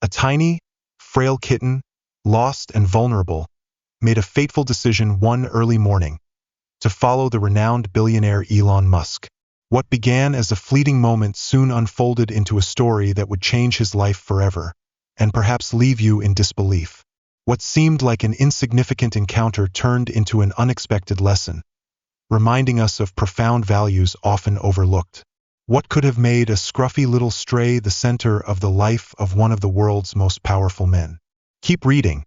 A tiny, frail kitten, lost and vulnerable, made a fateful decision one early morning to follow the renowned billionaire Elon Musk. What began as a fleeting moment soon unfolded into a story that would change his life forever, and perhaps leave you in disbelief. What seemed like an insignificant encounter turned into an unexpected lesson, reminding us of profound values often overlooked. What could have made a scruffy little stray the center of the life of one of the world's most powerful men? Keep reading,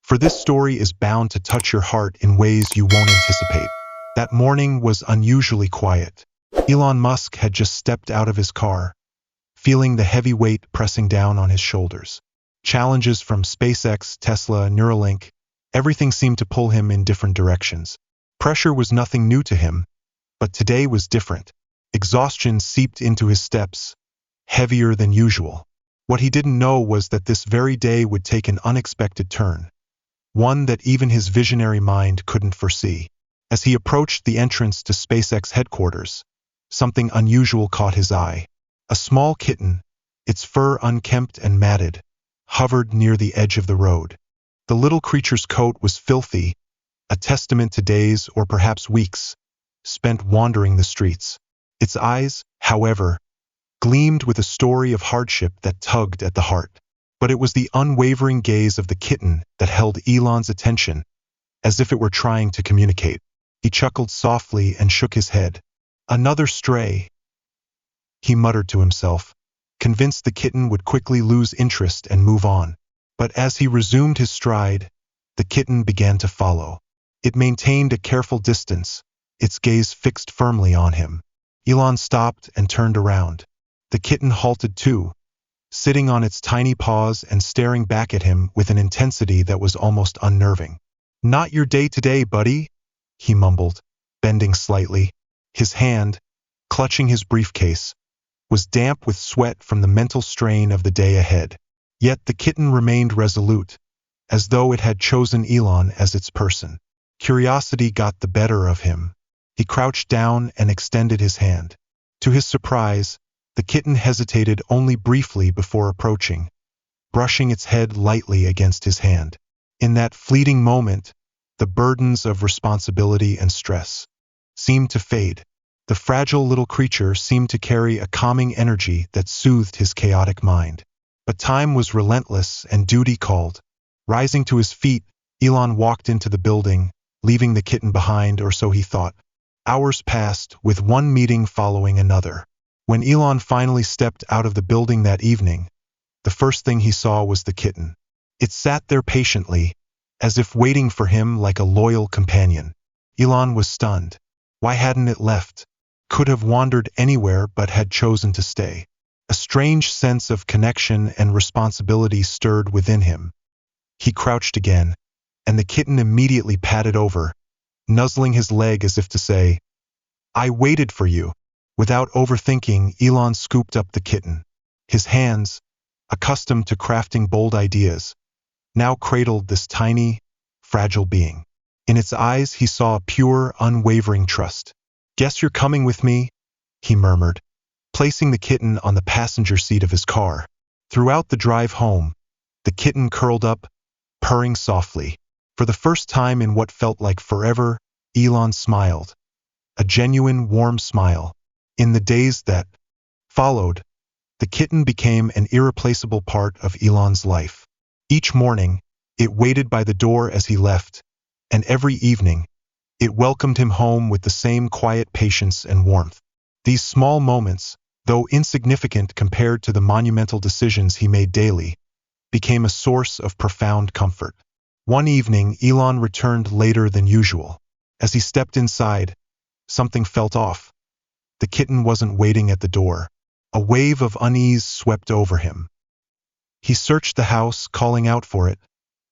for this story is bound to touch your heart in ways you won't anticipate. That morning was unusually quiet. Elon Musk had just stepped out of his car, feeling the heavy weight pressing down on his shoulders. Challenges from SpaceX, Tesla, Neuralink, everything seemed to pull him in different directions. Pressure was nothing new to him, but today was different. Exhaustion seeped into his steps, heavier than usual. What he didn't know was that this very day would take an unexpected turn, one that even his visionary mind couldn't foresee. As he approached the entrance to SpaceX headquarters, something unusual caught his eye. A small kitten, its fur unkempt and matted, hovered near the edge of the road. The little creature's coat was filthy, a testament to days or perhaps weeks spent wandering the streets. Its eyes, however, gleamed with a story of hardship that tugged at the heart. But it was the unwavering gaze of the kitten that held Elon's attention, as if it were trying to communicate. He chuckled softly and shook his head. Another stray, he muttered to himself, convinced the kitten would quickly lose interest and move on. But as he resumed his stride, the kitten began to follow. It maintained a careful distance, its gaze fixed firmly on him. Elon stopped and turned around. The kitten halted too, sitting on its tiny paws and staring back at him with an intensity that was almost unnerving. "Not your day today, buddy," he mumbled, bending slightly. His hand, clutching his briefcase, was damp with sweat from the mental strain of the day ahead. Yet the kitten remained resolute, as though it had chosen Elon as its person. Curiosity got the better of him. He crouched down and extended his hand. To his surprise, the kitten hesitated only briefly before approaching, brushing its head lightly against his hand. In that fleeting moment, the burdens of responsibility and stress seemed to fade. The fragile little creature seemed to carry a calming energy that soothed his chaotic mind. But time was relentless and duty called. Rising to his feet, Elon walked into the building, leaving the kitten behind, or so he thought. Hours passed, with one meeting following another. When Elon finally stepped out of the building that evening, the first thing he saw was the kitten. It sat there patiently, as if waiting for him like a loyal companion. Elon was stunned. Why hadn't it left? Could have wandered anywhere but had chosen to stay. A strange sense of connection and responsibility stirred within him. He crouched again, and the kitten immediately padded over, nuzzling his leg as if to say, "I waited for you." Without overthinking, Elon scooped up the kitten. His hands, accustomed to crafting bold ideas, now cradled this tiny, fragile being. In its eyes he saw pure, unwavering trust. "Guess you're coming with me," he murmured, placing the kitten on the passenger seat of his car. Throughout the drive home, the kitten curled up, purring softly. For the first time in what felt like forever, Elon smiled. A genuine, warm smile. In the days that followed, the kitten became an irreplaceable part of Elon's life. Each morning, it waited by the door as he left, and every evening, it welcomed him home with the same quiet patience and warmth. These small moments, though insignificant compared to the monumental decisions he made daily, became a source of profound comfort. One evening, Elon returned later than usual. As he stepped inside, something felt off. The kitten wasn't waiting at the door. A wave of unease swept over him. He searched the house, calling out for it,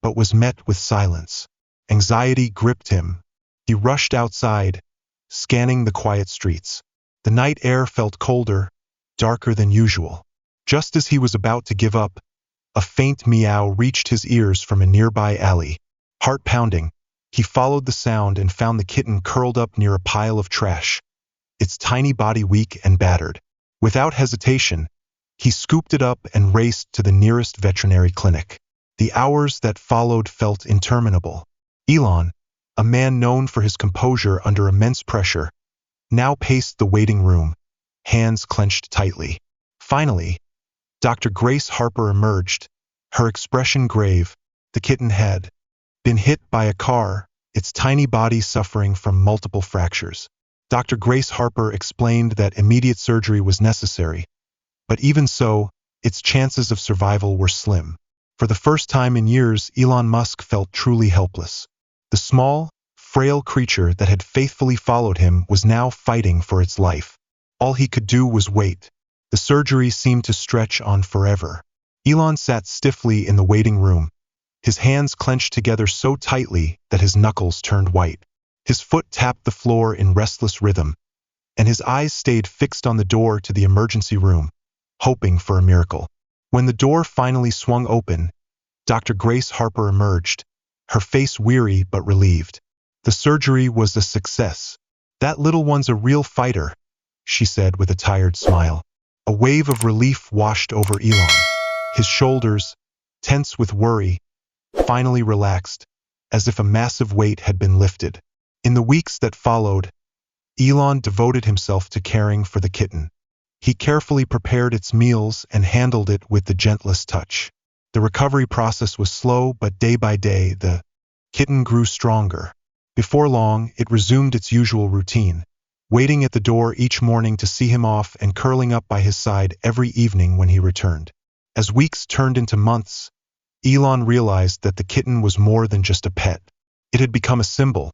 but was met with silence. Anxiety gripped him. He rushed outside, scanning the quiet streets. The night air felt colder, darker than usual. Just as he was about to give up, a faint meow reached his ears from a nearby alley. Heart pounding, he followed the sound and found the kitten curled up near a pile of trash, its tiny body weak and battered. Without hesitation, He scooped it up and raced to the nearest veterinary clinic. The hours that followed felt interminable. Elon, a man known for his composure under immense pressure, now paced the waiting room, hands clenched tightly. Finally, Dr. Grace Harper emerged, her expression grave. The kitten had been hit by a car, its tiny body suffering from multiple fractures. Dr. Grace Harper explained that immediate surgery was necessary, but even so, its chances of survival were slim. For the first time in years, Elon Musk felt truly helpless. The small, frail creature that had faithfully followed him was now fighting for its life. All he could do was wait. The surgery seemed to stretch on forever. Elon sat stiffly in the waiting room, his hands clenched together so tightly that his knuckles turned white. His foot tapped the floor in restless rhythm, and his eyes stayed fixed on the door to the emergency room, hoping for a miracle. When the door finally swung open, Dr. Grace Harper emerged, her face weary but relieved. The surgery was a success. "That little one's a real fighter," she said with a tired smile. A wave of relief washed over Elon. His shoulders, tense with worry, finally relaxed, as if a massive weight had been lifted. In the weeks that followed, Elon devoted himself to caring for the kitten. He carefully prepared its meals and handled it with the gentlest touch. The recovery process was slow, but day by day, the kitten grew stronger. Before long, it resumed its usual routine, waiting at the door each morning to see him off and curling up by his side every evening when he returned. As weeks turned into months, Elon realized that the kitten was more than just a pet. It had become a symbol,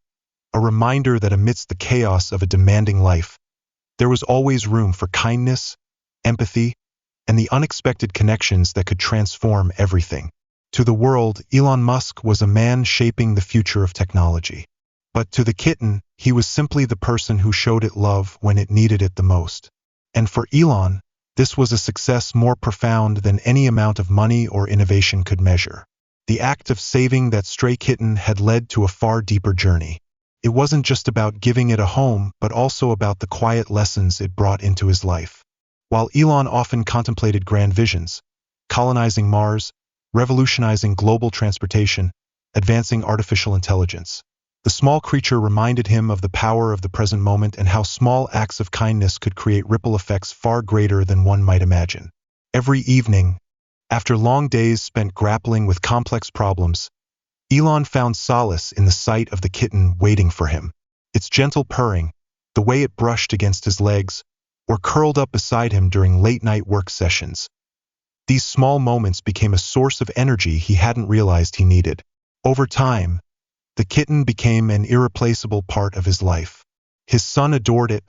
a reminder that amidst the chaos of a demanding life, there was always room for kindness, empathy, and the unexpected connections that could transform everything. To the world, Elon Musk was a man shaping the future of technology. But to the kitten, he was simply the person who showed it love when it needed it the most. And for Elon, this was a success more profound than any amount of money or innovation could measure. The act of saving that stray kitten had led to a far deeper journey. It wasn't just about giving it a home, but also about the quiet lessons it brought into his life. While Elon often contemplated grand visions, colonizing Mars, revolutionizing global transportation, advancing artificial intelligence, the small creature reminded him of the power of the present moment and how small acts of kindness could create ripple effects far greater than one might imagine. Every evening, after long days spent grappling with complex problems, Elon found solace in the sight of the kitten waiting for him. Its gentle purring, the way it brushed against his legs, or curled up beside him during late-night work sessions. These small moments became a source of energy he hadn't realized he needed. Over time, the kitten became an irreplaceable part of his life. His son adored it,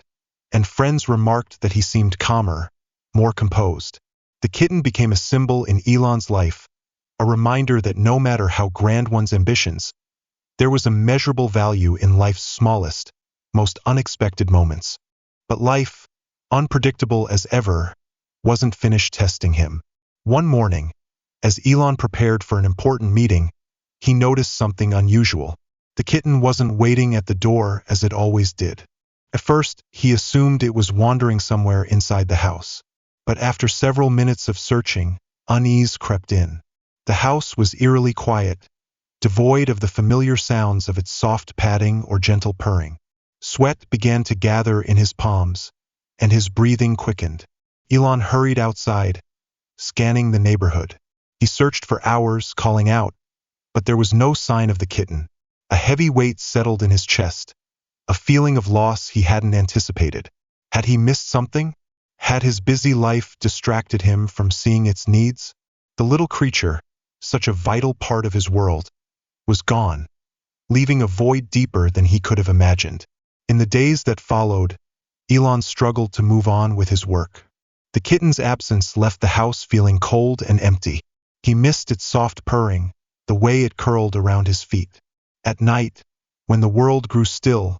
and friends remarked that he seemed calmer, more composed. The kitten became a symbol in Elon's life, a reminder that no matter how grand one's ambitions, there was immeasurable value in life's smallest, most unexpected moments. But life, unpredictable as ever, wasn't finished testing him. One morning, as Elon prepared for an important meeting, he noticed something unusual. The kitten wasn't waiting at the door as it always did. At first, he assumed it was wandering somewhere inside the house. But after several minutes of searching, unease crept in. The house was eerily quiet, devoid of the familiar sounds of its soft padding or gentle purring. Sweat began to gather in his palms, and his breathing quickened. Elon hurried outside, scanning the neighborhood. He searched for hours, calling out, but there was no sign of the kitten. A heavy weight settled in his chest, a feeling of loss he hadn't anticipated. Had he missed something? Had his busy life distracted him from seeing its needs? The little creature, such a vital part of his world, was gone, leaving a void deeper than he could have imagined. In the days that followed, Elon struggled to move on with his work. The kitten's absence left the house feeling cold and empty. He missed its soft purring, the way it curled around his feet. At night, when the world grew still,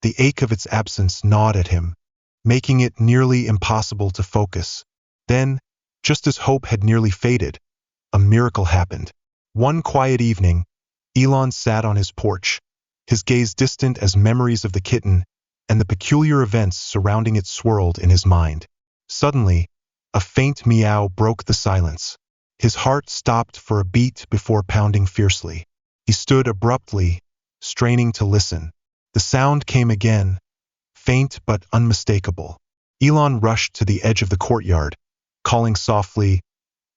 the ache of its absence gnawed at him, making it nearly impossible to focus. Then, just as hope had nearly faded, a miracle happened. One quiet evening, Elon sat on his porch, his gaze distant as memories of the kitten and the peculiar events surrounding it swirled in his mind. Suddenly, A faint meow broke the silence. His heart stopped for a beat before pounding fiercely. He stood abruptly, straining to listen. The sound came again, faint but unmistakable. Elon rushed to the edge of the courtyard, calling softly,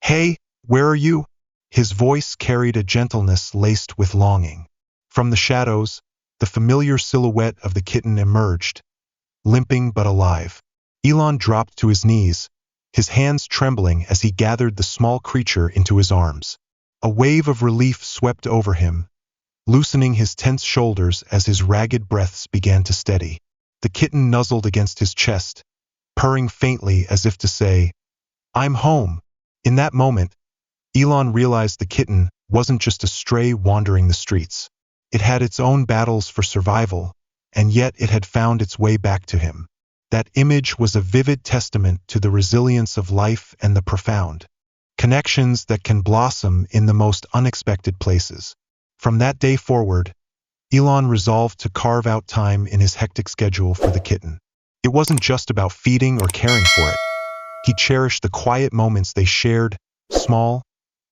"Hey, where are you?" His voice carried a gentleness laced with longing. From the shadows, the familiar silhouette of the kitten emerged, limping but alive. Elon dropped to his knees, his hands trembling as he gathered the small creature into his arms. A wave of relief swept over him, loosening his tense shoulders as his ragged breaths began to steady. The kitten nuzzled against his chest, purring faintly as if to say, "I'm home." In that moment, Elon realized the kitten wasn't just a stray wandering the streets. It had its own battles for survival, and yet it had found its way back to him. That image was a vivid testament to the resilience of life and the profound connections that can blossom in the most unexpected places. From that day forward, Elon resolved to carve out time in his hectic schedule for the kitten. It wasn't just about feeding or caring for it. He cherished the quiet moments they shared, small,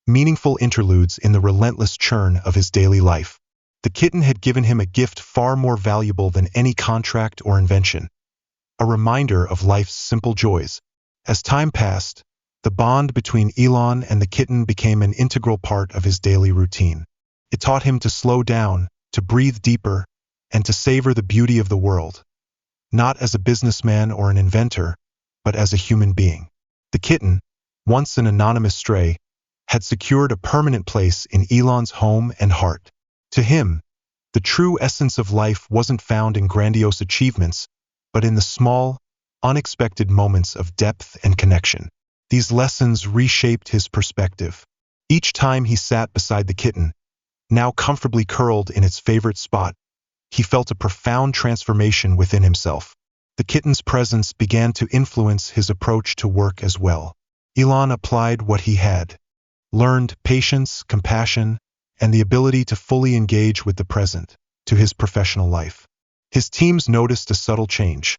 meaningful interludes in the relentless churn of his daily life. The kitten had given him a gift far more valuable than any contract or invention, a reminder of life's simple joys. As time passed, the bond between Elon and the kitten became an integral part of his daily routine. It taught him to slow down, to breathe deeper, and to savor the beauty of the world, not as a businessman or an inventor, but as a human being. The kitten, once an anonymous stray, had secured a permanent place in Elon's home and heart. To him, the true essence of life wasn't found in grandiose achievements, but in the small, unexpected moments of depth and connection. These lessons reshaped his perspective. Each time he sat beside the kitten, now comfortably curled in its favorite spot, he felt a profound transformation within himself. The kitten's presence began to influence his approach to work as well. Elon applied what he had learned: patience, compassion, and the ability to fully engage with the present, to his professional life. His teams noticed a subtle change.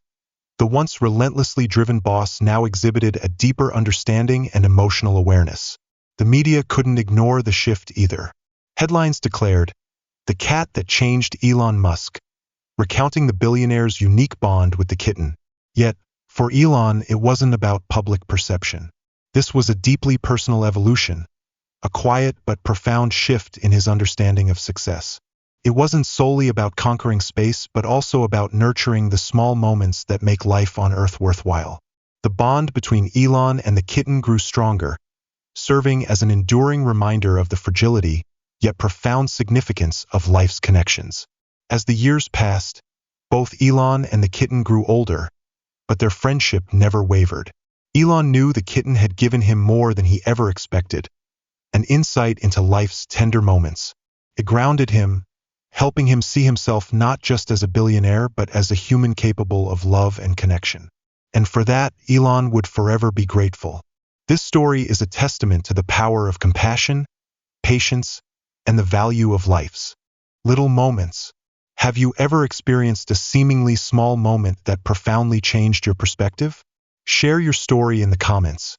The once relentlessly driven boss now exhibited a deeper understanding and emotional awareness. The media couldn't ignore the shift either. Headlines declared, "The cat that changed Elon Musk," recounting the billionaire's unique bond with the kitten. Yet, for Elon, it wasn't about public perception. This was a deeply personal evolution, a quiet but profound shift in his understanding of success. It wasn't solely about conquering space, but also about nurturing the small moments that make life on Earth worthwhile. The bond between Elon and the kitten grew stronger, serving as an enduring reminder of the fragility, yet profound significance of life's connections. As the years passed, both Elon and the kitten grew older, but their friendship never wavered. Elon knew the kitten had given him more than he ever expected, an insight into life's tender moments. It grounded him, helping him see himself not just as a billionaire, but as a human capable of love and connection. And for that, Elon would forever be grateful. This story is a testament to the power of compassion, patience, and the value of life's little moments. Have you ever experienced a seemingly small moment that profoundly changed your perspective? Share your story in the comments.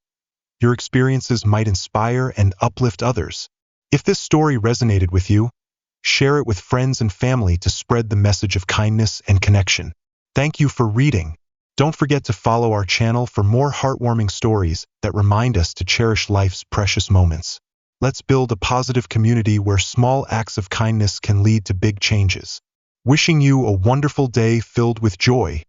Your experiences might inspire and uplift others. If this story resonated with you, share it with friends and family to spread the message of kindness and connection. Thank you for reading. Don't forget to follow our channel for more heartwarming stories that remind us to cherish life's precious moments. Let's build a positive community where small acts of kindness can lead to big changes. Wishing you a wonderful day filled with joy,